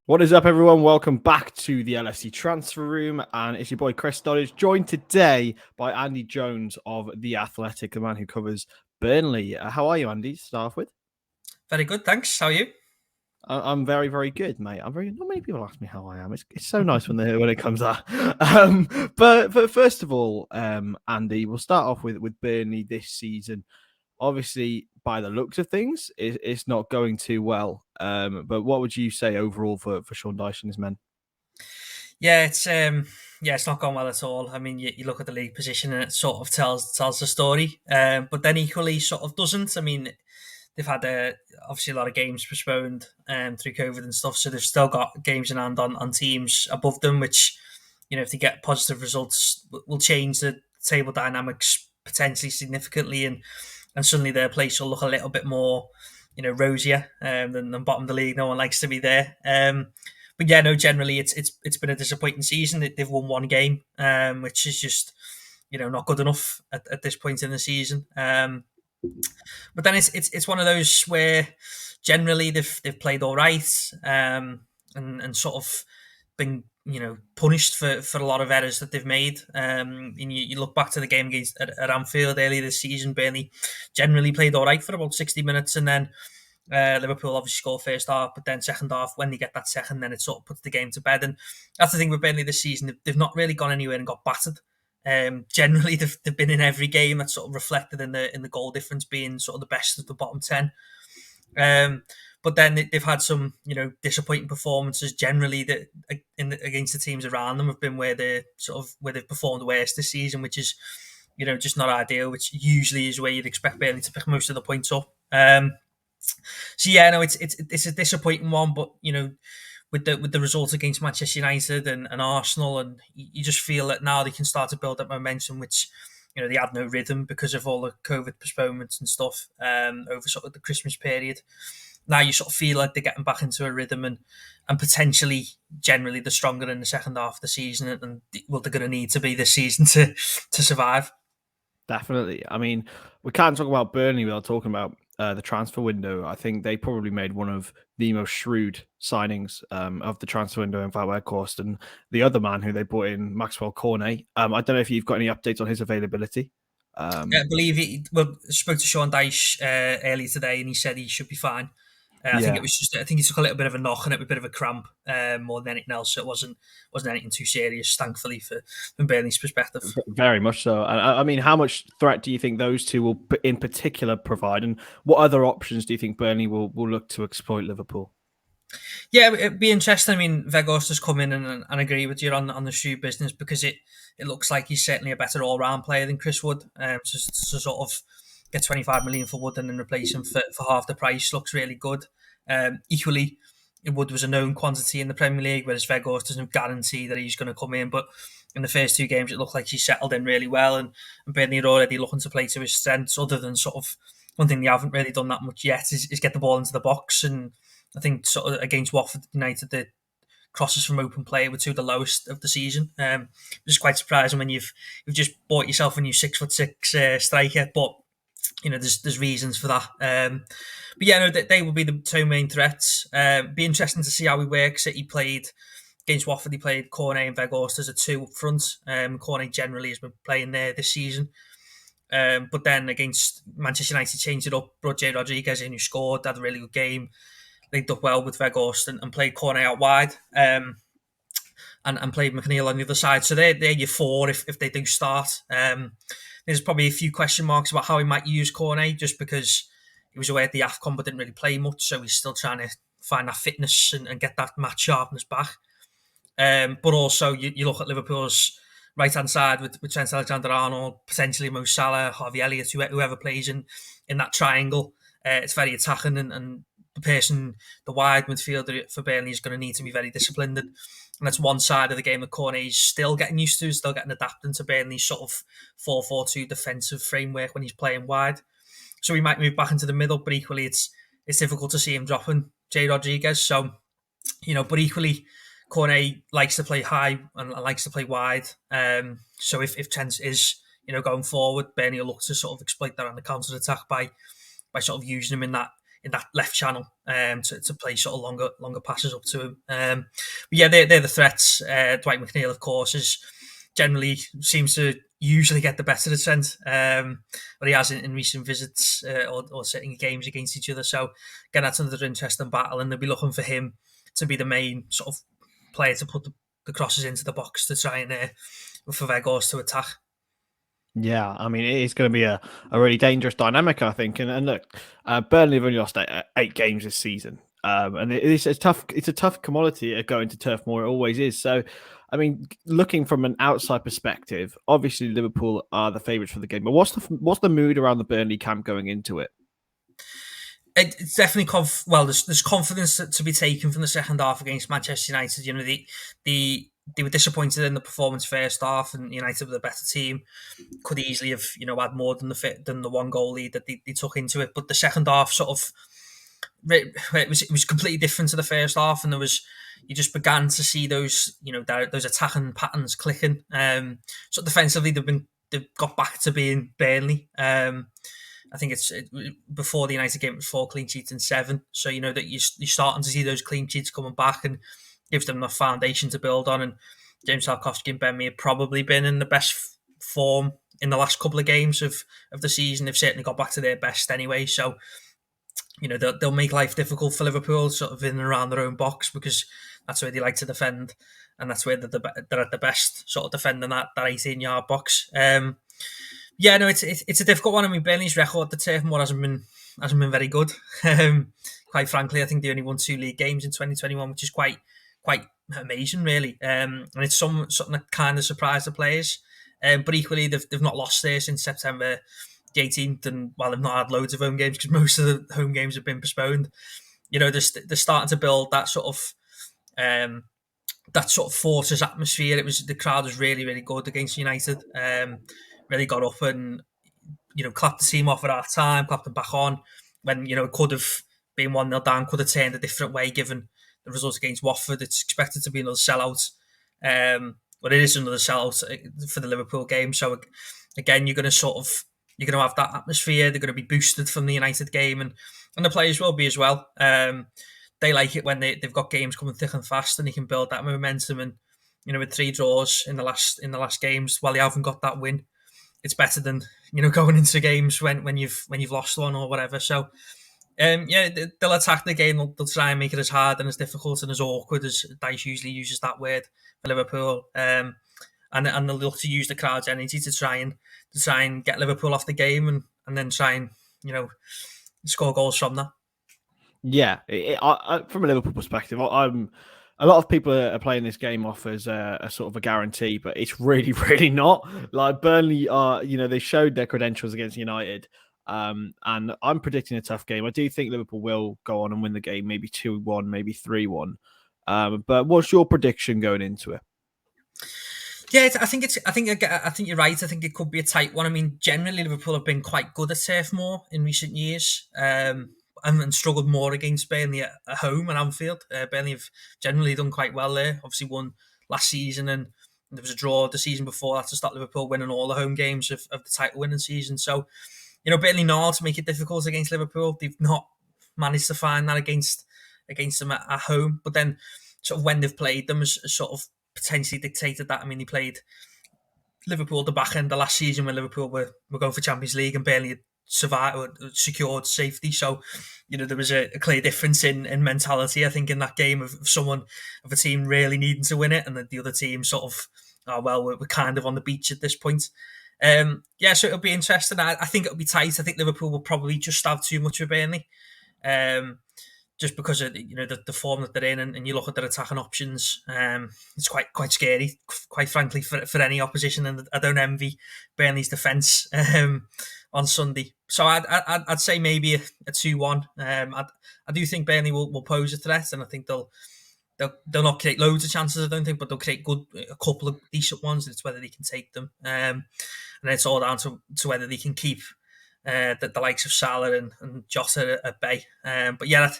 What is up, everyone? Welcome back to the LFC Transfer Room, and it's your boy Kris, joined today by Andy Jones of The Athletic, the man who covers Burnley. How are you, Andy, to start off with? Very good, thanks. How are you? I'm very, very good, mate. Not many people ask me how I am. It's so nice when it comes out. But first of all, Andy, we'll start off with Burnley this season. Obviously, by the looks of things, it's not going too well. But what would you say overall for Sean Dyche and his men? It's not going well at all. I mean, you look at the league position and it sort of tells the story, but then equally sort of doesn't. I mean, they've had obviously a lot of games postponed through COVID and stuff, so they've still got games in hand on teams above them, which if they get positive results, will change the table dynamics potentially significantly, and suddenly their place will look a little bit more rosier than bottom of the league. No one likes to be there. But yeah, no. Generally, it's been a disappointing season. They've won one game, which is just not good enough at this point in the season. But then it's one of those where generally they've played all right, and sort of been punished for a lot of errors that they've made. And you look back to the game against at Anfield earlier this season. Burnley generally played all right for about 60 minutes, and then Liverpool obviously scored first half, but then second half, when they get that second, then it sort of puts the game to bed. And that's the thing with Burnley this season. They've not really gone anywhere and got battered. Generally, they've been in every game. That's sort of reflected in the goal difference being sort of the best of the bottom 10. But then they've had some disappointing performances generally that against the teams around them have been where they've performed worst this season, which is just not ideal. Which usually is where you'd expect Burnley to pick most of the points up. So yeah, no, it's a disappointing one, but with the results against Manchester United and Arsenal, and you just feel that now they can start to build up momentum, which they had no rhythm because of all the COVID postponements and stuff over sort of the Christmas period. Now you sort of feel like they're getting back into a rhythm, and potentially generally they're stronger in the second half of the season, and well, they're going to need to be this season to survive. Definitely. I mean, we can't talk about Burnley without talking about the transfer window. I think they probably made one of the most shrewd signings of the transfer window in Van Weghorst, and the other man who they brought in, Maxwell Cornet. I don't know if you've got any updates on his availability. I believe spoke to Sean Dyche earlier today, and he said he should be fine. I think Yeah, it was just. I think he took a little bit of a knock and it was a bit of a cramp more than anything else. So it wasn't anything too serious, thankfully, from Burnley's perspective. very much so. I mean, how much threat do you think those two will, in particular, provide, and what other options do you think Burnley will look to exploit Liverpool? Yeah, it'd be interesting. I mean, Vegas has come in and agree with you on the shoe business, because it looks like he's certainly a better all round player than Chris Wood. To sort of get 25 million for Wood and then replace him for half the price looks really good. Equally, Wood was a known quantity in the Premier League, whereas Vegas doesn't guarantee that he's going to come in. But in the first two games, it looked like he settled in really well, and Burnley are already looking to play to his strengths. Other than sort of one thing they haven't really done that much yet is get the ball into the box. And I think sort of against Watford United, the crosses from open play were two of the lowest of the season. Which is quite surprising when you've just bought yourself a new 6'6" striker, but there's reasons for that. But yeah, no, they will be the two main threats. Be interesting to see how he works. He played against Watford. He played Cornet and Weghorst as a two up front. Cornet generally has been playing there this season. But then against Manchester United, changed it up. Brought Jay Rodriguez in, who scored, had a really good game, linked up well with Weghorst, and played Cornet out wide, and played McNeil on the other side. So they're your four if they do start. There's probably a few question marks about how he might use Cornet, just because he was away at the AFCON but didn't really play much, so he's still trying to find that fitness and get that match sharpness back. But also, you look at Liverpool's right-hand side with Trent Alexander-Arnold, potentially Mo Salah, Harvey Elliott, whoever plays in that triangle. It's very attacking, and the wide midfielder for Burnley is going to need to be very disciplined. And that's one side of the game that Cornet's still getting used to, still getting adapted to Burnley's sort of 4-4-2 defensive framework when he's playing wide. So he might move back into the middle, but equally it's difficult to see him dropping Jay Rodriguez. So, but equally, Cornet likes to play high and likes to play wide. So if Trent is, going forward, Burnley will look to sort of exploit that on the counter attack by sort of using him in in that left channel to play sort of longer passes up to him. But yeah, they're the threats. Dwight McNeil, of course, is generally seems to usually get the better of Trent, but he has in recent visits or sitting games against each other. So again, that's another interesting battle, and they'll be looking for him to be the main sort of player to put the crosses into the box to try and for Weghorst to attack. Yeah, I mean, it is going to be a really dangerous dynamic, I think. And look, Burnley have only lost eight games this season, and it's a tough commodity going to Turf Moor. It always is. So, I mean, looking from an outside perspective, obviously Liverpool are the favourites for the game. But what's the mood around the Burnley camp going into it? It's definitely there's confidence to be taken from the second half against Manchester United. You know, they were disappointed in the performance first half, and United were the better team. Could easily have had more than the one goal lead that they took into it. But the second half sort of it was completely different to the first half, and you just began to see those those attacking patterns clicking. So defensively they've got back to being Burnley. I think before the United game it was 4 clean sheets and 7. So that you're starting to see those clean sheets coming back and gives them a foundation to build on. And James Tarkowski and Ben Mee have probably been in the best form in the last couple of games of the season. They've certainly got back to their best anyway. So they'll make life difficult for Liverpool, sort of in and around their own box, because that's where they like to defend, and that's where they're at the best, sort of defending that 18-yard box. Yeah, no, it's a difficult one. I mean, Burnley's record at the Turf Moor hasn't been very good. Quite frankly, I think they only won 2 league games in 2021, which is quite amazing, really. And it's something that kind of surprised the players. But equally, they've not lost there since September the 18th, and while they've not had loads of home games because most of the home games have been postponed, they're starting to build that sort of fortress atmosphere. The crowd was really, really good against United. Really got up and clapped the team off at half time, clapped them back on when it could have been 1-0 down, could have turned a different way given the result against Watford. It's expected to be another sellout, but it is another sellout for the Liverpool game. So again, you're going to have that atmosphere. They're going to be boosted from the United game, and the players will be as well. They like it when they've got games coming thick and fast, and they can build that momentum. And with 3 draws in the last games, while they haven't got that win, it's better than going into games when you've lost one or whatever. So they'll attack the game. They'll try and make it as hard and as difficult and as awkward, as Dice usually uses that word for Liverpool. And they'll look to use the crowd's energy to try and get Liverpool off the game and then try and score goals from that. Yeah, from a Liverpool perspective, a lot of people are playing this game off as a sort of a guarantee, but it's really, really not. Like Burnley are, they showed their credentials against United, and I'm predicting a tough game. I do think Liverpool will go on and win the game, maybe 2-1, maybe 3-1. But what's your prediction going into it? Yeah, I think you're right. I think it could be a tight one. I mean, generally Liverpool have been quite good at Turf Moor in recent years. And struggled more against Burnley at home and Anfield. Burnley have generally done quite well there. Obviously won last season, and there was a draw the season before that to start Liverpool winning all the home games of the title winning season. So, Burnley know how to make it difficult against Liverpool. They've not managed to find that against them at home. But then sort of when they've played them has sort of potentially dictated that. I mean, they played Liverpool at the back end of last season when Liverpool were going for Champions League and Burnley had survived or secured safety. So there was a clear difference in mentality, I think, in that game of a team really needing to win it, and the other team sort of we're kind of on the beach at this point. So it'll be interesting. I think it'll be tight. I think Liverpool will probably just have too much of Burnley, just because of the form that they're in, and you look at their attacking options. It's quite scary, quite frankly, for any opposition, and I don't envy Burnley's defence on Sunday. So I'd say maybe a 2-1. I do think Burnley will pose a threat, and I think they'll not create loads of chances, I don't think, but they'll create a couple of decent ones. It's whether they can take them, and it's all down to whether they can keep the likes of Salah and José at bay. But yeah,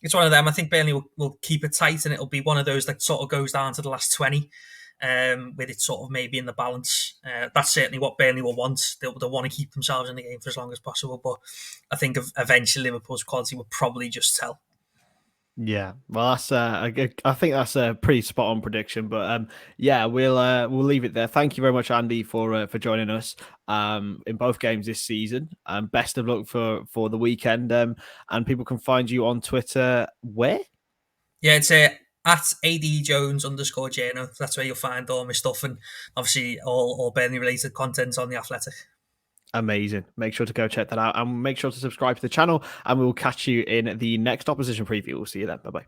it's one of them. I think Burnley will keep it tight, and it'll be one of those that sort of goes down to the last 20, with it sort of maybe in the balance That's certainly what Burnley will want. They'll want to keep themselves in the game for as long as possible. But I think eventually Liverpool's quality will probably just tell. Yeah, well, that's I think that's a pretty spot on prediction. But yeah, we'll leave it there. Thank you very much, Andy, for joining us in both games this season. Best of luck for the weekend. And people can find you on Twitter. Where? Yeah, it's at ADJones_journal. That's where you'll find all my stuff, and obviously all Burnley related content on the Athletic. Amazing. Make sure to go check that out and make sure to subscribe to the channel. And we will catch you in the next opposition preview. We'll see you then. Bye bye.